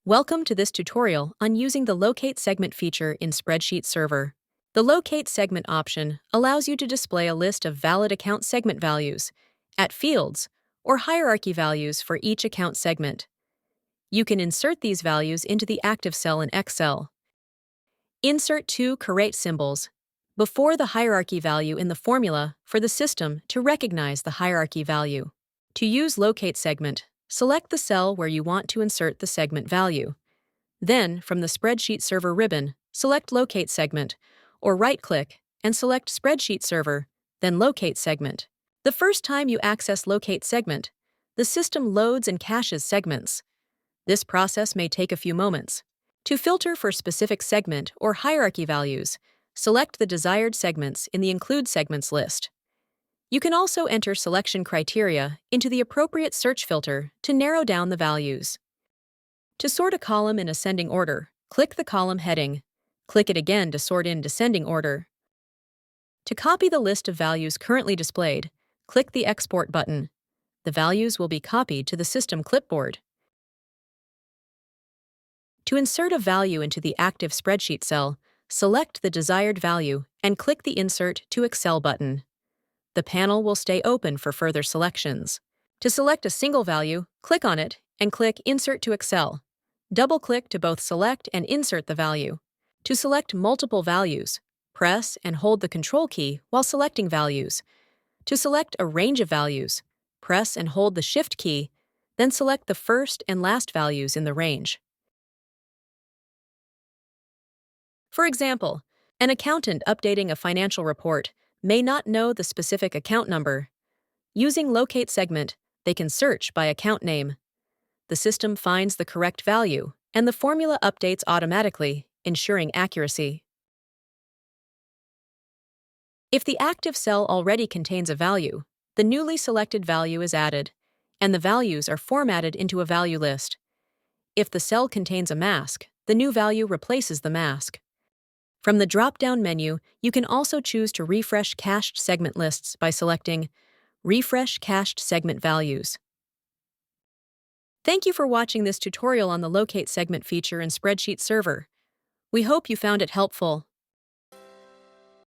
Welcome to this tutorial on using the Locate Segment feature in Spreadsheet Server. The Locate Segment option allows you to display a list of valid account segment values, at fields, or hierarchy values for each account segment. You can insert these values into the active cell in Excel. Insert two caret symbols before the hierarchy value in the formula for the system to recognize the hierarchy value. To use Locate Segment, select the cell where you want to insert the segment value. Then, from the Spreadsheet Server ribbon, select Locate Segment, or right-click and select Spreadsheet Server, then Locate Segment. The first time you access Locate Segment, the system loads and caches segments. This process may take a few moments. To filter for specific segment or hierarchy values, select the desired segments in the Include Segments list. You can also enter selection criteria into the appropriate search filter to narrow down the values. To sort a column in ascending order, click the column heading. Click it again to sort in descending order. To copy the list of values currently displayed, click the Export button. The values will be copied to the system clipboard. To insert a value into the active spreadsheet cell, select the desired value and click the Insert to Excel button. The panel will stay open for further selections. To select a single value, click on it and click Insert to Excel. Double-click to both select and insert the value. To select multiple values, press and hold the Control key while selecting values. To select a range of values, press and hold the Shift key, then select the first and last values in the range. For example, an accountant updating a financial report may not know the specific account number. Using Locate Segment, they can search by account name. The system finds the correct value, and the formula updates automatically, ensuring accuracy. If the active cell already contains a value, the newly selected value is added, and the values are formatted into a value list. If the cell contains a mask, the new value replaces the mask. From the drop-down menu, you can also choose to refresh cached segment lists by selecting Refresh Cached Segment Values. Thank you for watching this tutorial on the Locate Segment feature in Spreadsheet Server. We hope you found it helpful.